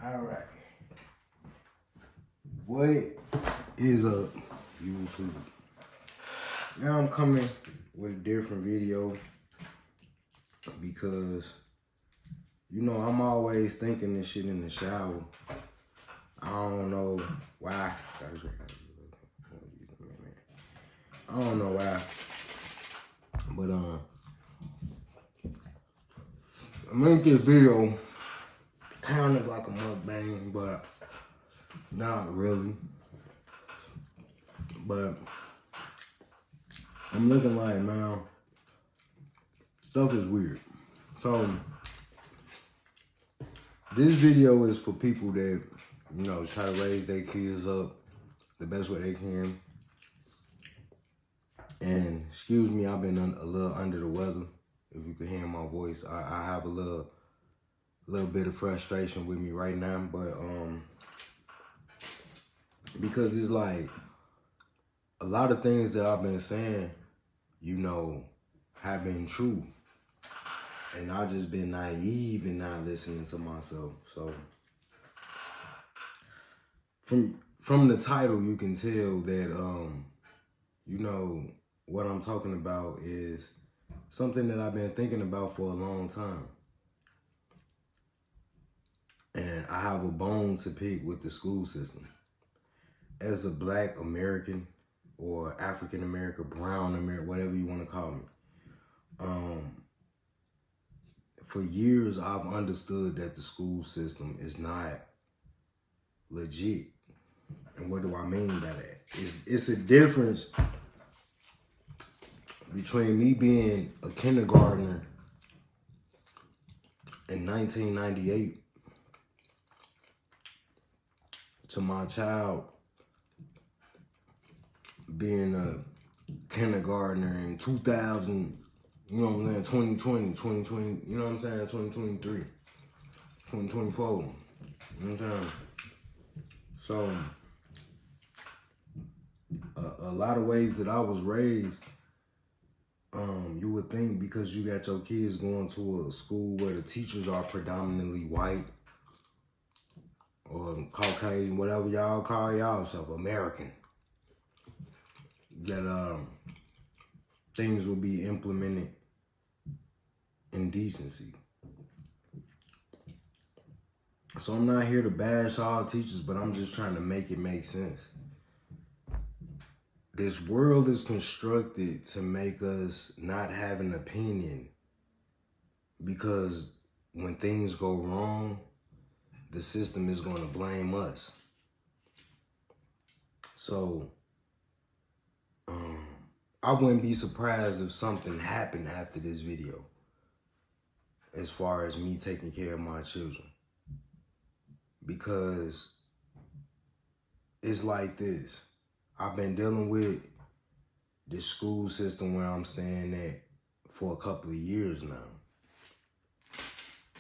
All right. What is up, YouTube? Now I'm coming with a different video because, you know, I'm always thinking this shit in the shower. I don't know why. I don't know why. But I make this video kind of like a mukbang, but not really. But I'm looking like, man, stuff is weird. So this video is for people that, you know, try to raise their kids up the best way they can. And excuse me, I've been a little under the weather. If you can hear my voice, I have a little bit of frustration with me right now, but because it's like a lot of things that I've been saying, you know, have been true, and I just been naive and not listening to myself. So from the title, you can tell that you know, what I'm talking about is something that I've been thinking about for a long time. And I have a bone to pick with the school system. As a Black American or African American, brown American, whatever you want to call me, for years I've understood that the school system is not legit. And what do I mean by that? It's a difference between me being a kindergartner in 1998 to my child being a kindergartner in 2000, you know what I'm saying, 2020, you know what I'm saying, 2023, 2024, you know what I'm saying? So, a lot of ways that I was raised, you would think because you got your kids going to a school where the teachers are predominantly white or Caucasian, whatever y'all call y'all self, American, that things will be implemented in decency. So I'm not here to bash all teachers, but I'm just trying to make it make sense. This world is constructed to make us not have an opinion, because when things go wrong, the system is going to blame us. So I wouldn't be surprised if something happened after this video as far as me taking care of my children, because it's like this. I've been dealing with this school system where I'm staying at for a couple of years now.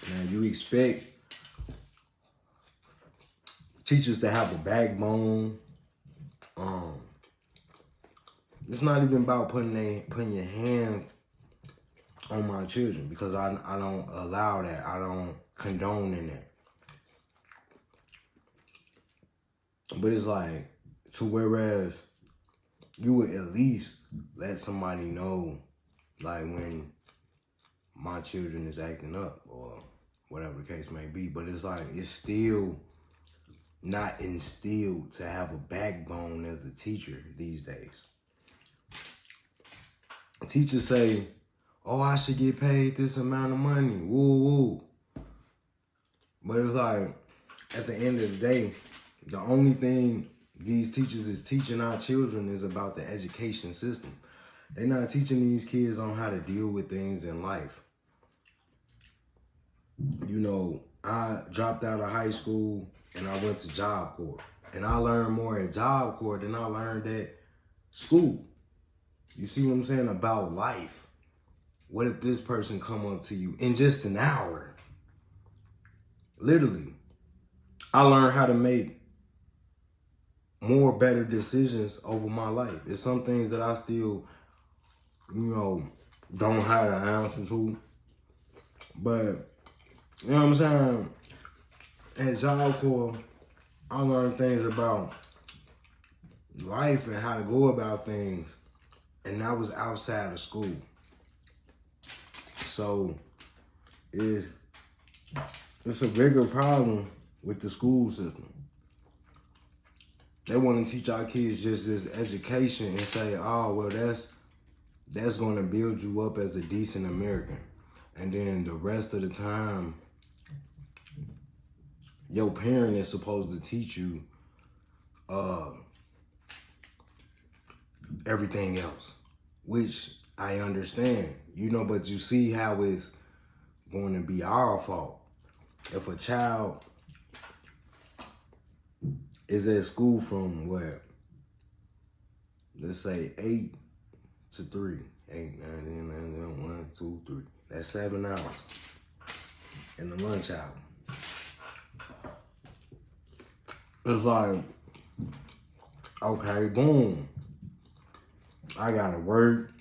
Now, you expect teachers to have a backbone. It's not even about putting your hand on my children, because I don't allow that. I don't condone in that. But it's like, to whereas you would at least let somebody know, like, when my children is acting up or whatever the case may be. But it's like, it's still not instilled to have a backbone as a teacher these days. Teachers say, oh, I should get paid this amount of money, woo woo. But it's like, at the end of the day, the only thing these teachers is teaching our children is about the education system. They're not teaching these kids on how to deal with things in life. You know, I dropped out of high school and I went to Job Corps. And I learned more at Job Corps than I learned at school. You see what I'm saying? About life. What if this person come up to you in just an hour? Literally. I learned how to make more better decisions over my life. It's some things that I still, you know, don't have the answer to. But, you know what I'm saying? at Job Corps, I learned things about life and how to go about things, and that was outside of school. So it's a bigger problem with the school system. They want to teach our kids just this education and say, oh, well, that's going to build you up as a decent American. And then the rest of the time, your parent is supposed to teach you everything else, which I understand, but you see how it's going to be our fault. If a child is at school from what? Let's say 8 to 3. 8, 9, 10, 11, 1, 2, 3. That's 7 hours in the lunch hour. It's like, okay, boom. I gotta work,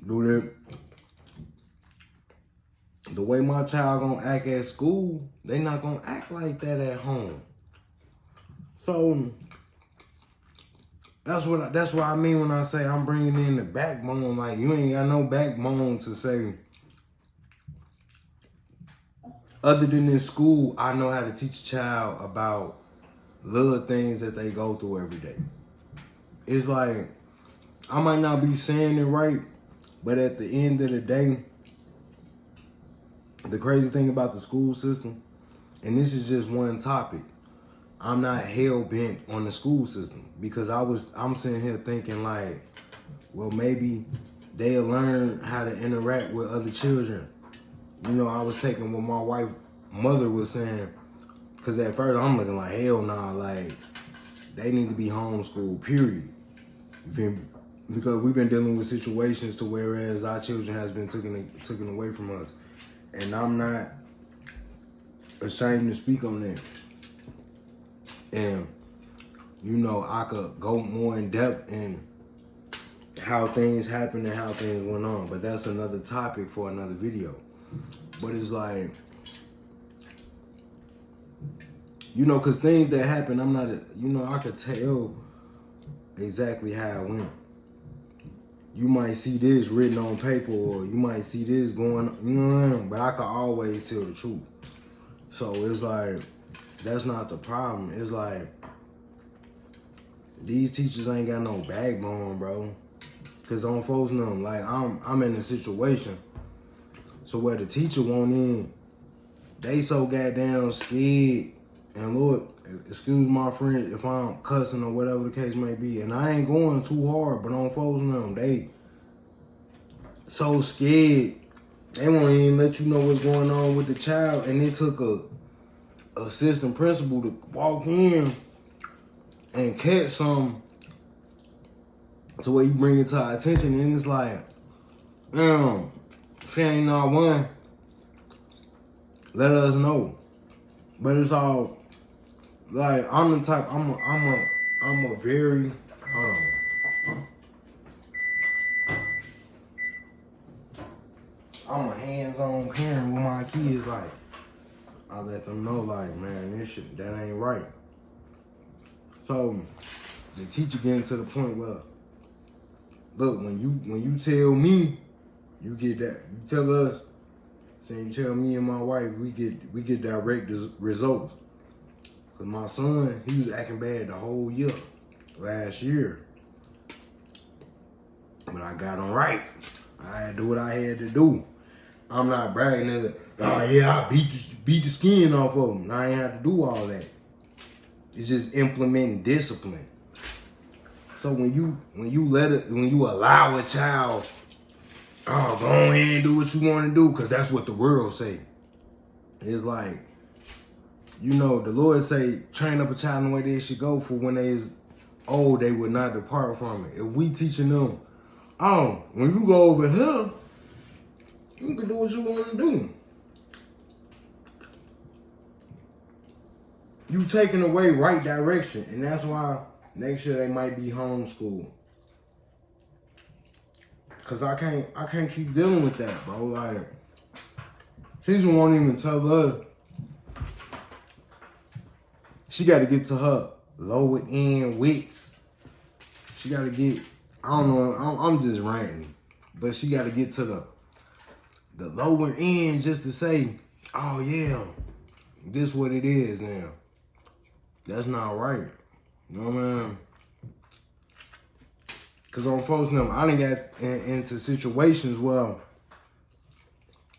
do that. The way my child gonna act at school, they not gonna act like that at home. So that's what I mean when I say I'm bringing in the backbone. Like, you ain't got no backbone to say, other than in school, I know how to teach a child about little things that they go through every day. It's like, I might not be saying it right, but at the end of the day, the crazy thing about the school system, and this is just one topic, I'm not hell-bent on the school system, because I'm sitting here thinking like, well, maybe they'll learn how to interact with other children. I was taking what my wife's mother was saying, because at first I'm looking like, hell nah, like, they need to be homeschooled, period. Because we've been dealing with situations to whereas our children has been taken away from us. And I'm not ashamed to speak on that. And, I could go more in depth in how things happened and how things went on. But that's another topic for another video. But it's like, because things that happen, I'm not, I could tell exactly how it went. You might see this written on paper, or you might see this going on, but I could always tell the truth. So it's like, that's not the problem. It's like, these teachers ain't got no backbone, bro. Cause on folks know, like, I'm in a situation, so where the teacher won't in, they so goddamn scared. And Lord, excuse my friend if I'm cussing or whatever the case may be. And I ain't going too hard, but on folks and them, they so scared. They won't even let you know what's going on with the child. And it took a assistant principal to walk in and catch some to where you bring it to our attention. And it's like, she ain't not one, let us know. But it's all, like, I'm the type, I'm a very, hold on. I'm a hands-on parent with my kids. Like, I let them know, like, man, this shit, that ain't right. So the teacher getting to the point where, look, when you tell me, you get that. You tell us, saying you tell me and my wife, we get direct results. Cause my son, he was acting bad the whole year, last year. But I got him right. I had to do what I had to do. I'm not bragging as oh yeah, I beat the skin off of him. I ain't have to do all that. It's just implementing discipline. So when you allow a child, oh, go ahead and do what you want to do, because that's what the world say. It's like, the Lord say, train up a child in the way they should go, for when they is old, they would not depart from it. If we teaching them, oh, when you go over here, you can do what you want to do. You taking away right direction, and that's why next year they might be homeschooled. Cause I can't keep dealing with that, bro. Like, teacher won't even tell us She got to get to her lower end wits. She got to get, I don't know, I'm just ranting. But she got to get to the lower end just to say, oh yeah, this what it is now. That's not right. You know what I mean? Because on folks now, I done got into situations where,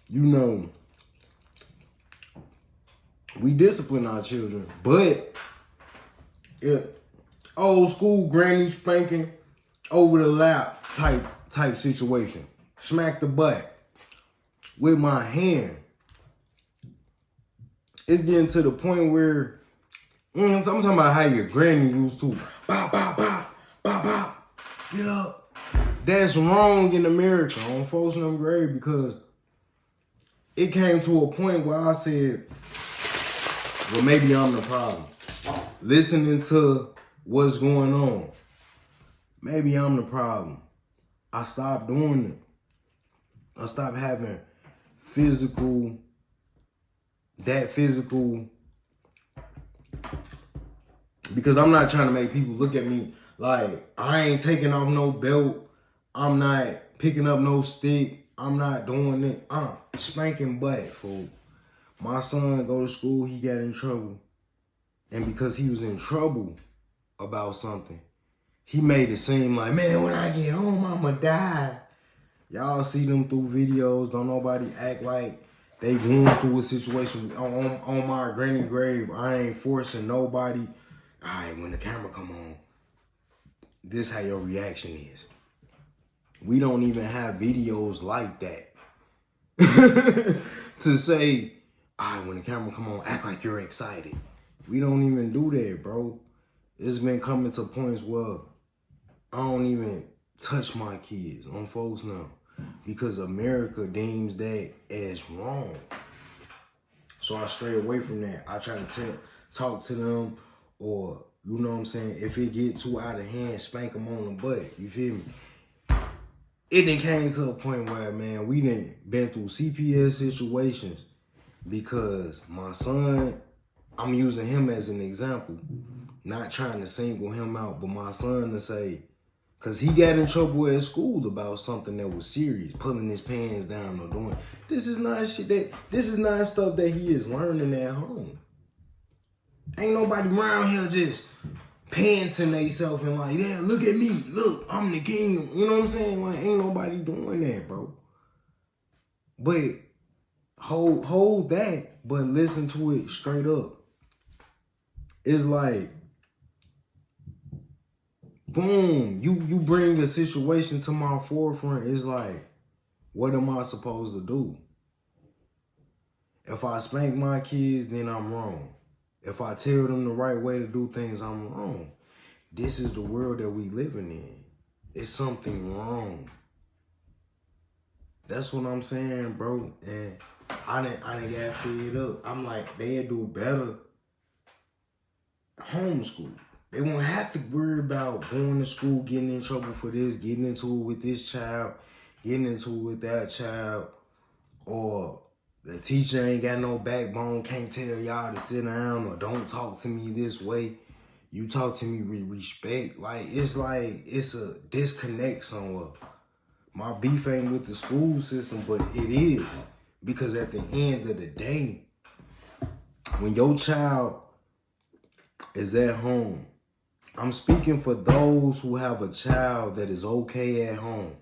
you know, we discipline our children, but old school granny spanking over the lap type situation. Smack the butt with my hand. It's getting to the point where I'm talking about how your granny used to bow, bow, bow, bow, bow. Get up. That's wrong in America on folks in them grade, because it came to a point where I said, well, maybe I'm the problem. Listening to what's going on, maybe I'm the problem. I stopped doing it. I stopped having physical, because I'm not trying to make people look at me like I ain't taking off no belt. I'm not picking up no stick. I'm not doing it. I'm spanking butt, fool. My son go to school, he got in trouble. And because he was in trouble about something, he made it seem like, man, when I get home, I'ma die. Y'all see them through videos. Don't nobody act like they going through a situation. On my granny grave, I ain't forcing nobody. All right, when the camera come on, this how your reaction is. We don't even have videos like that. To say, all right, when the camera come on, act like you're excited. We don't even do that, bro. It's been coming to points where I don't even touch my kids on folks now, because America deems that as wrong. So I stray away from that. I try to talk to them, or, you know what I'm saying, if it get too out of hand, spank them on the butt. You feel me? It done came to a point where, man, we done been through CPS situations, because my son, I'm using him as an example, not trying to single him out, but my son to say, because he got in trouble at school about something that was serious, pulling his pants down or doing. This is not stuff that he is learning at home. Ain't nobody around here just pantsing themselves and like, yeah, look at me, look, I'm the king. You know what I'm saying? Like, ain't nobody doing that, bro. But hold that, but listen to it straight up. It's like, boom, you bring a situation to my forefront. It's like, what am I supposed to do? If I spank my kids, then I'm wrong. If I tell them the right way to do things, I'm wrong. This is the world that we living in. It's something wrong. That's what I'm saying, bro. And I done got figured up. I'm like, they'd do better homeschool. They won't have to worry about going to school, getting in trouble for this, getting into it with this child, getting into it with that child, or the teacher ain't got no backbone, can't tell y'all to sit down or don't talk to me this way. You talk to me with respect. Like it's a disconnect somewhere. My beef ain't with the school system, but it is. Because at the end of the day, when your child is at home, I'm speaking for those who have a child that is okay at home.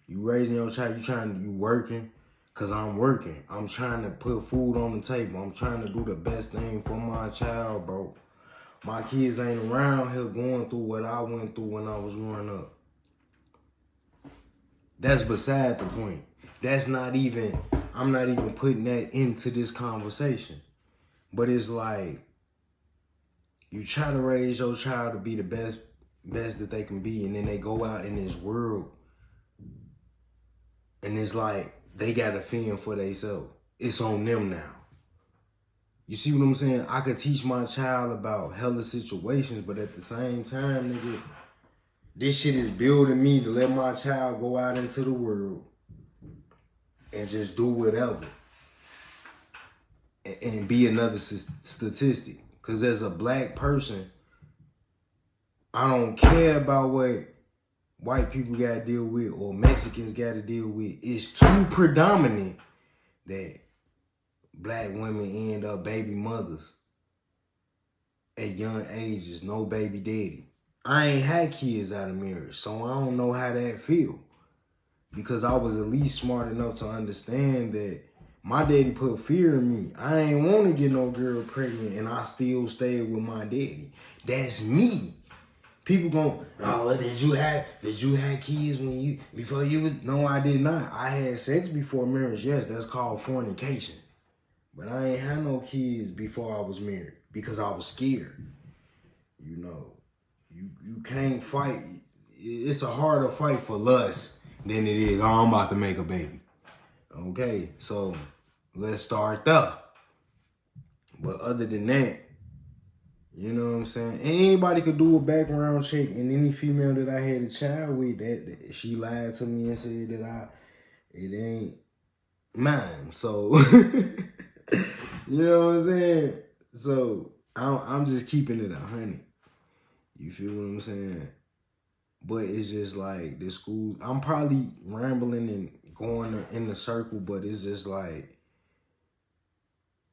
You raising your child, you working, because I'm working. I'm trying to put food on the table. I'm trying to do the best thing for my child, bro. My kids ain't around here going through what I went through when I was growing up. That's beside the point. I'm not even putting that into this conversation. But it's like, you try to raise your child to be the best that they can be, and then they go out in this world, and it's like, they got to fend for themselves. It's on them now. You see what I'm saying? I could teach my child about hella situations, but at the same time, nigga, this shit is building me to let my child go out into the world and just do whatever and be another statistic. Because as a black person, I don't care about what white people got to deal with or Mexicans got to deal with. It's too predominant that black women end up baby mothers at young ages, no baby daddy. I ain't had kids out of marriage, so I don't know how that feel. Because I was at least smart enough to understand that my daddy put fear in me. I ain't want to get no girl pregnant and I still stayed with my daddy. That's me. People gon', oh, did you have kids before you was? No, I did not. I had sex before marriage. Yes, that's called fornication. But I ain't had no kids before I was married because I was scared. You know, you can't fight. It's a harder fight for lust than it is, oh, I'm about to make a baby. Okay, so let's start there. But other than that, you know what I'm saying? Anybody could do a background check, and any female that I had a child with, that she lied to me and said that it ain't mine. So, you know what I'm saying? So I'm just keeping it 100. You feel what I'm saying? But it's just like the school. I'm probably rambling and going in the circle, but it's just like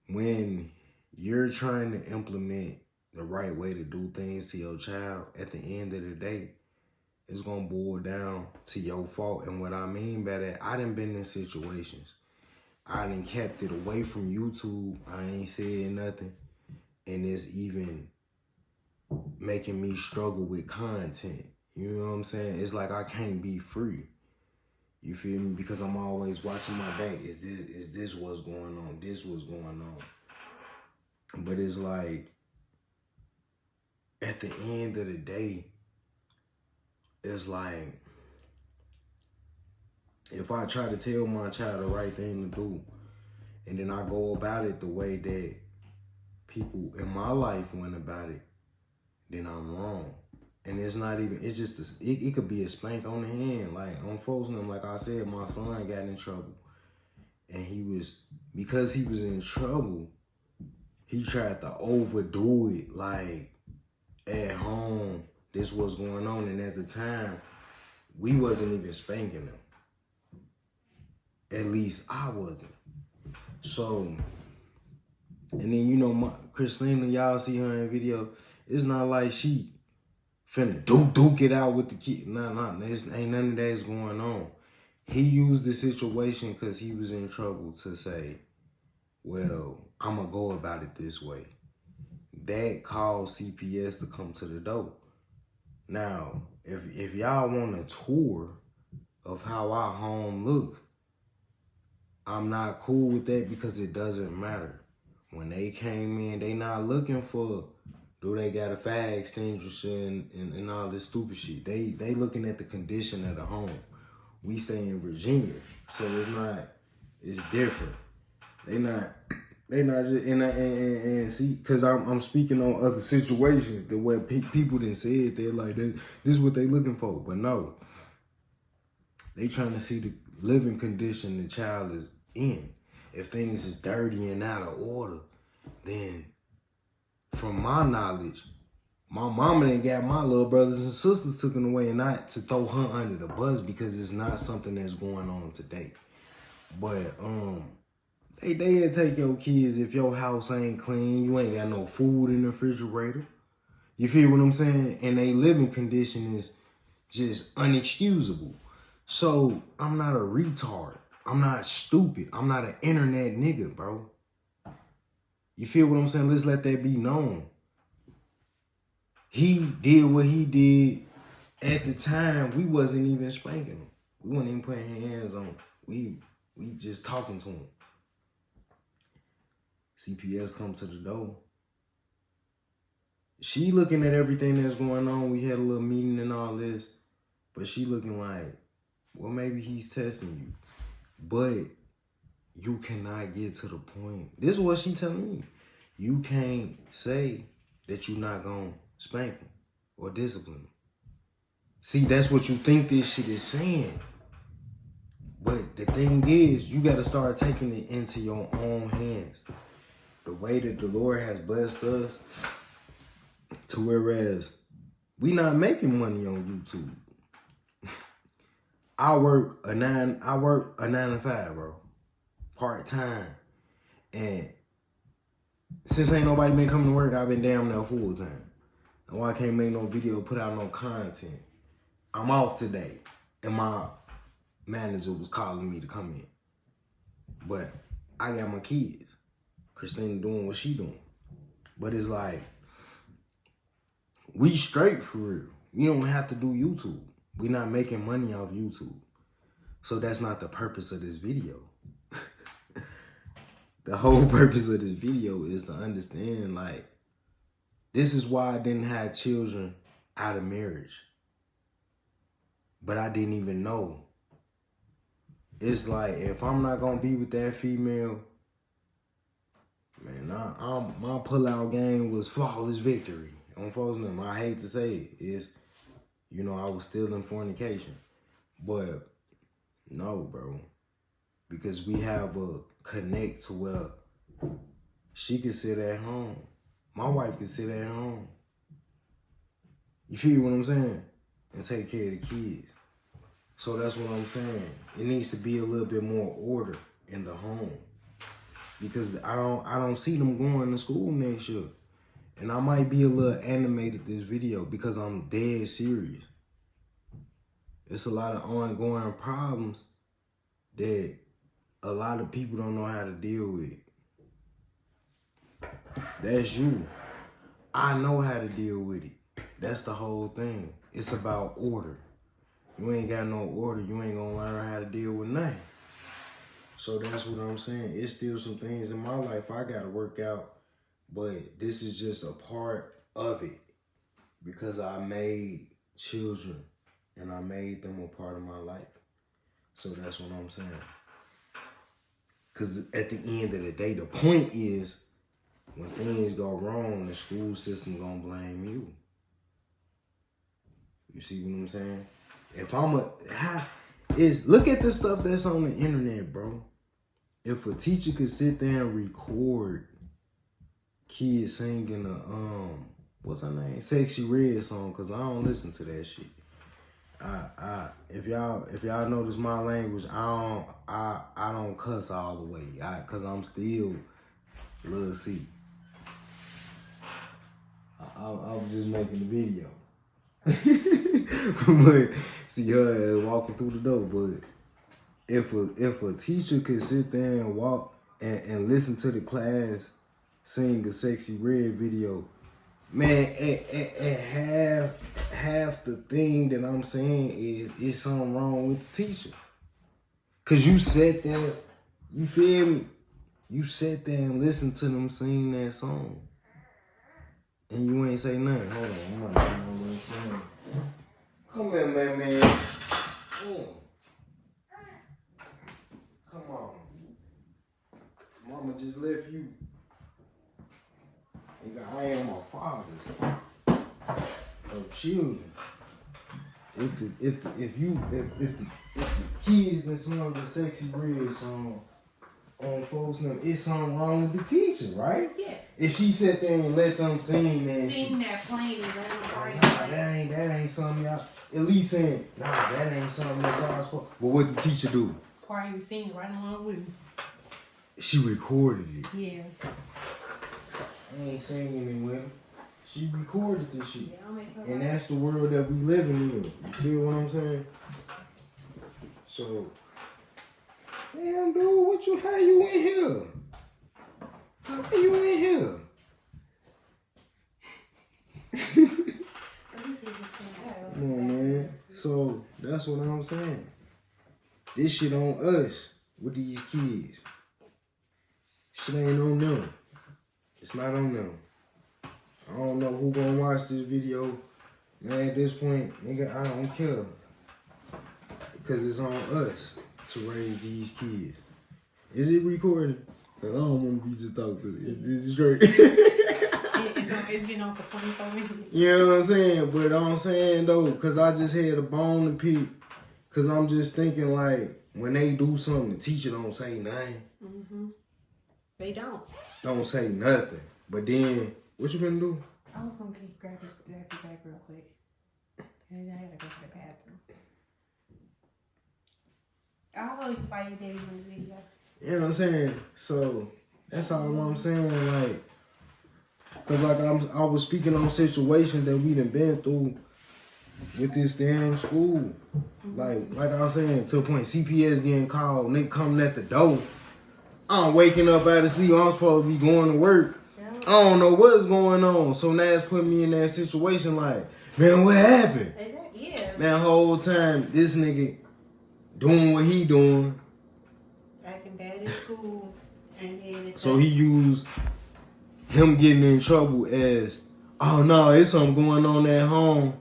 when you're trying to implement the right way to do things to your child, at the end of the day, it's going to boil down to your fault. And what I mean by that, I done been in situations. I done kept it away from YouTube. I ain't said nothing. And it's even making me struggle with content. You know what I'm saying? It's like I can't be free. You feel me? Because I'm always watching my back. Is this what's going on? This what's going on. But it's like, at the end of the day, it's like, if I try to tell my child the right thing to do, and then I go about it the way that people in my life went about it, then I'm wrong. And it's not even, it's just, it could be a spank on the hand. Like, unfortunately, like I said, my son got in trouble. And because he was in trouble, he tried to overdo it. Like, at home, this was going on. And at the time, we wasn't even spanking him. At least I wasn't. So, and then, you know, Christina, y'all see her in video. It's not like she finna duke it out with the kid. Nah, there's ain't none of that's going on. He used the situation because he was in trouble to say, well, I'm gonna go about it this way. That caused CPS to come to the door. Now, if y'all want a tour of how our home looks, I'm not cool with that because it doesn't matter. When they came in, they not looking for, do they got a fire extinguisher and all this stupid shit. They looking at the condition of the home. We stay in Virginia, so it's different. They not just, and see, cause I'm speaking on other situations, the way people done said, they're like, this is what they looking for. But no, they trying to see the living condition the child is in. If things is dirty and out of order, then from my knowledge, my mama done got my little brothers and sisters taken away, and not to throw her under the bus because it's not something that's going on today. But they'll take your kids if your house ain't clean, you ain't got no food in the refrigerator. You feel what I'm saying? And they living condition is just unexcusable. So I'm not a retard. I'm not stupid. I'm not an internet nigga, bro. You feel what I'm saying? Let's let that be known. He did what he did. At the time, we wasn't even spanking him. We wasn't even putting hands on him. We just talking to him. CPS come to the door. She looking at everything that's going on. We had a little meeting and all this. But she looking like, well, maybe he's testing you. But you cannot get to the point. This is what she telling me. You can't say that you're not going to spank him or discipline him. See, that's what you think this shit is saying. But the thing is, you got to start taking it into your own hands. the way that the Lord has blessed us, to whereas we not making money on YouTube. I work a 9 to 5, bro. Part-time. And since ain't nobody been coming to work, I've been damn near full-time. And why I can't make no video, put out no content. I'm off today. And my manager was calling me to come in. But I got my kids. Christina doing what she doing. But it's like, we straight for real. We don't have to do YouTube. We not making money off YouTube. So that's not the purpose of this video. The whole purpose of this video is to understand, like, this is why I didn't have children out of marriage. But I didn't even know. It's like, if I'm not going to be with that female, man, my pullout game was flawless victory. On folks them, I hate to say it, is, you know, I was still in fornication. But no, bro. Because we have a connect to where she can sit at home. My wife can sit at home. You feel what I'm saying? And take care of the kids. So that's what I'm saying. It needs to be a little bit more order in the home. Because I don't see them going to school next year. And I might be a little animated this video because I'm dead serious. It's a lot of ongoing problems that a lot of people don't know how to deal with. That's you. I know how to deal with it. That's the whole thing. It's about order. You ain't got no order, you ain't gonna learn how to deal with nothing. So that's what I'm saying. It's still some things in my life I gotta work out, but this is just a part of it because I made children and I made them a part of my life. So that's what I'm saying. Because at the end of the day, the point is, when things go wrong, the school system gonna blame you. You see what I'm saying? If I'm look at the stuff that's on the internet, bro. If a teacher could sit there and record kids singing a what's her name, Sexy Red song, cause I don't listen to that shit. If y'all notice my language, I don't cuss all the way, cause I'm still Lil C. I'm just making the video. But see her walking through the door. But if a teacher could sit there and walk and listen to the class sing a Sexy Red video, man, and half the thing that I'm saying is something wrong with the teacher. Cause you sat there, you feel me? You sat there and listened to them sing that song. And you ain't say nothing. Hold on, I'm not doing what I'm saying. Come here, man. Come on. Mama just left you. Nigga, I am a father of children. If the kids that sung the Sexy Red song on folks know, it's something wrong with the teacher, right? Yeah. If she sat there and let them sing, man, sing that plain and that ain't something y'all. At least saying, that ain't something that y'all supposed. But what the teacher do? Part you singing right along with me. She recorded it. Yeah. I ain't singing it with her. She recorded this shit. Yeah, and that's the world that we living in. You feel what I'm saying? So, damn, dude, how you in here? How you in here? Come on, man. So, that's what I'm saying. This shit on us with these kids. Shit ain't on them. It's not on them. I don't know who gonna watch this video. Man, at this point, nigga, I don't care. Because it's on us to raise these kids. Is it recording? Cause I don't want to be just talking to this. This is great. It's been on for 24 minutes. You know what I'm saying? But I'm saying though, cause I just had a bone to pick. Cause I'm just thinking like, when they do something, the teacher don't say nothing. Mm-hmm. They don't. Don't say nothing. But then, what you gonna do? I was gonna grab this zappy bag real quick. And then I had to go to the bathroom. I'll always buy you daddy on this video. You know what I'm saying? So, that's all I'm saying. Like, because like I was speaking on situations that we done been through with this damn school. Like I was saying, to a point, CPS getting called, nigga coming at the door. I'm waking up out of sleep, I'm supposed to be going to work. Yeah. I don't know what's going on. So now it's putting me in that situation like, man, what happened? Exactly. Yeah. Man, whole time, this nigga doing what he doing. Acting bad in school. And then it's So he used him getting in trouble as, oh no, it's something going on at home.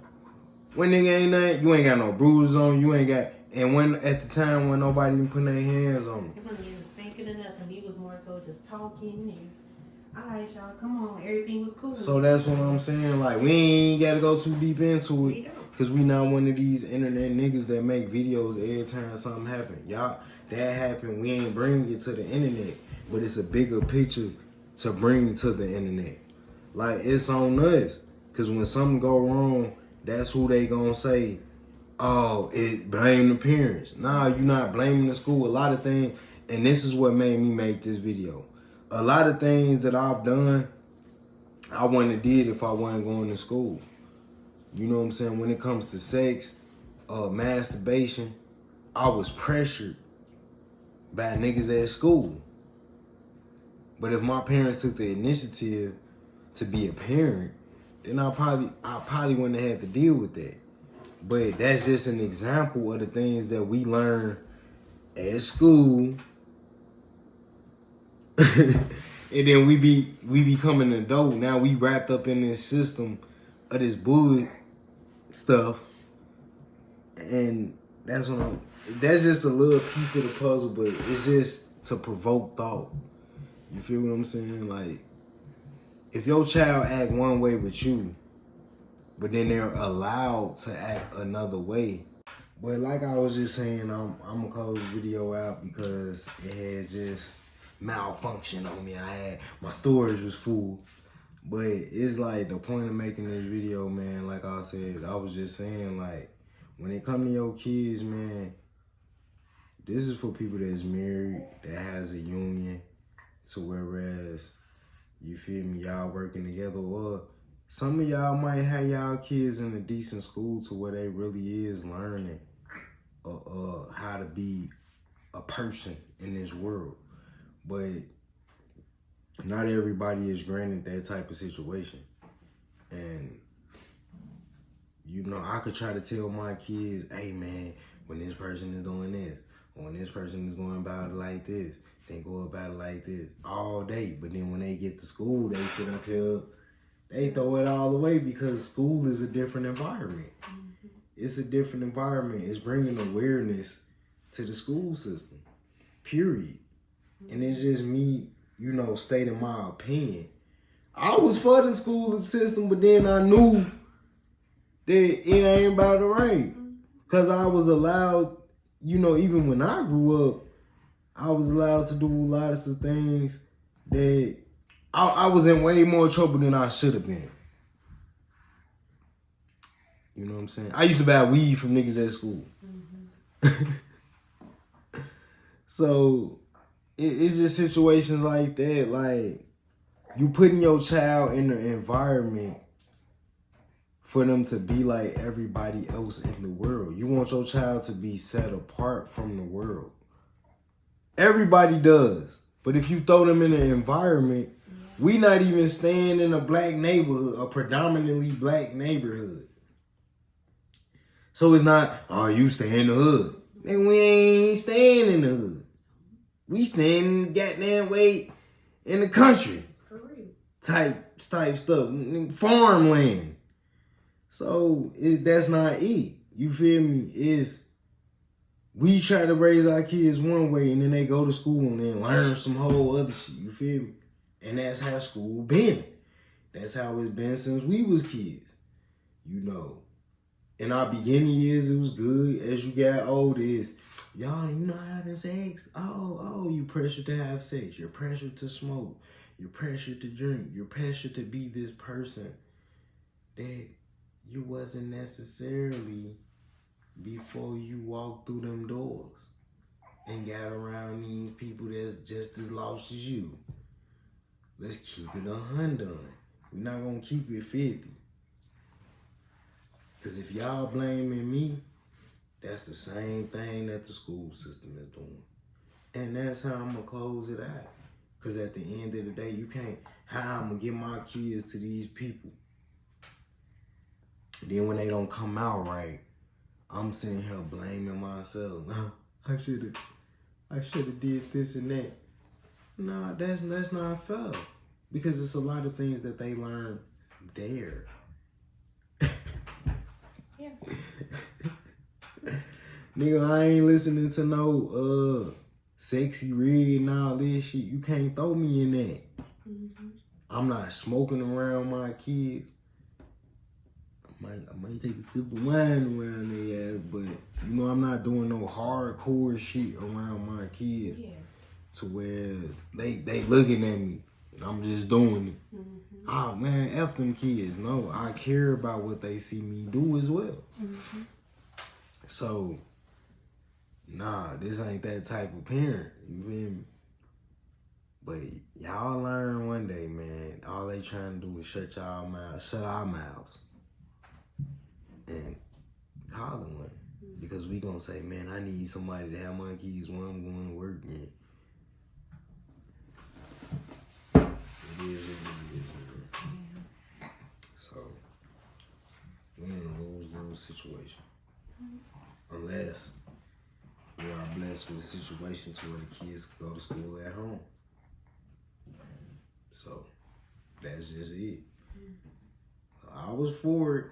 When nigga ain't nothing, you ain't got no bruises on, you ain't got, and when at the time when nobody even putting their hands on him. He wasn't even spanking or nothing. He was more so just talking and, alright, y'all, come on. Everything was cool. So that's what I'm saying. Like, we ain't got to go too deep into We it. don't. Because we not one of these internet niggas that make videos every time something happen. Y'all, that happened. We ain't bringing it to the internet. But it's a bigger picture to bring to the internet. Like, it's on us. Because when something go wrong, that's who they gonna say, oh, it blame the parents. Nah, you not blaming the school. A lot of things, and this is what made me make this video. A lot of things that I've done, I wouldn't have did if I wasn't going to school. You know what I'm saying? When it comes to sex, masturbation, I was pressured by niggas at school. But if my parents took the initiative to be a parent, then I probably wouldn't have had to deal with that. But that's just an example of the things that we learn at school. And then we become an adult. Now we wrapped up in this system of this bull stuff. And that's just a little piece of the puzzle, but it's just to provoke thought. You feel what I'm saying? Like, if your child act one way with you, but then they're allowed to act another way. But like I was just saying, I'm gonna close the video out because it had just malfunction on me. My storage was full. But it's like the point of making this video, man, like I said, I was just saying, like, when it come to your kids, man, this is for people that's married, that has a union, to whereas, you feel me, y'all working together, or some of y'all might have y'all kids in a decent school to where they really is learning how to be a person in this world. But not everybody is granted that type of situation. And, you know, I could try to tell my kids, hey man, when this person is doing this, or when this person is going about it like this, they go about it like this all day. But then when they get to school, they sit up here, they throw it all away because school is a different environment. Mm-hmm. It's a different environment. It's bringing awareness to the school system, period. Mm-hmm. And it's just me, you know, stating my opinion. I was for the school system, but then I knew that it ain't about the right. Because I was allowed, you know, even when I grew up, I was allowed to do a lot of things that I was in way more trouble than I should have been. You know what I'm saying? I used to buy weed from niggas at school. Mm-hmm. So it's just situations like that. Like, you putting your child in an environment for them to be like everybody else in the world. You want your child to be set apart from the world. Everybody does. But if you throw them in an environment, we not even staying in a black neighborhood, a predominantly black neighborhood. So it's not, oh, you stay in the hood. Then we ain't staying in the hood. We staying goddamn way in the country. For real. Type stuff. Farmland. So that's not it. You feel me? We try to raise our kids one way and then they go to school and then learn some whole other shit. You feel me? And that's how school been. That's how it's been since we was kids. You know, in our beginning years, it was good. As you got older, y'all, you not having sex? Oh, you pressured to have sex. You're pressured to smoke. You're pressured to drink. You're pressured to be this person that you wasn't necessarily before you walked through them doors and got around these people that's just as lost as you. Let's keep it 100. We're not gonna keep it 50. Because if y'all blaming me, that's the same thing that the school system is doing. And that's how I'm gonna close it out. Because at the end of the day, you can't, how I'm gonna get my kids to these people. Then when they don't come out right, I'm sitting here blaming myself. No, I should have did this and that. No, that's not fair. Because it's a lot of things that they learn there. Yeah. Nigga, I ain't listening to no Sexy Red and all this shit. You can't throw me in that. Mm-hmm. I'm not smoking around my kids. I might take a sip of wine around their ass, but you know I'm not doing no hardcore shit around my kids. Yeah. To where they looking at me and I'm just doing it. Mm-hmm. Oh man, F them kids. No, I care about what they see me do as well. Mm-hmm. So, nah, this ain't that type of parent. You feel me? But y'all learn one day, man. All they trying to do is shut our mouths. And call them one. Because we gonna say, man, I need somebody to have my kids when I'm going to work, man. It is what it is, man. Yeah. So, we in a lose-lose situation. Unless we are blessed with a situation to where the kids can go to school at home. So, that's just it. I was for it.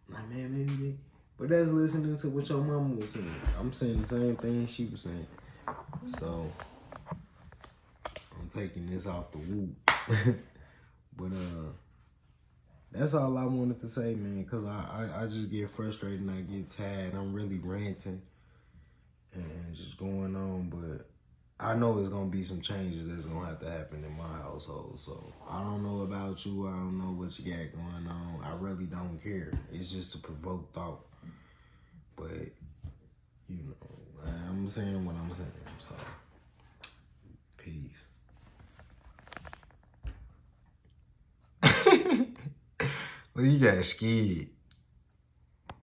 Like, man, maybe. But that's listening to what your mama was saying. I'm saying the same thing she was saying. So, I'm taking this off the whoop. But, that's all I wanted to say, man, because I just get frustrated and I get tired. I'm really ranting and just going on, but I know it's going to be some changes that's going to have to happen in my household. So I don't know about you. I don't know what you got going on. I really don't care. It's just to provoke thought. But, you know, I'm saying what I'm saying. So, peace. Well, you got scared.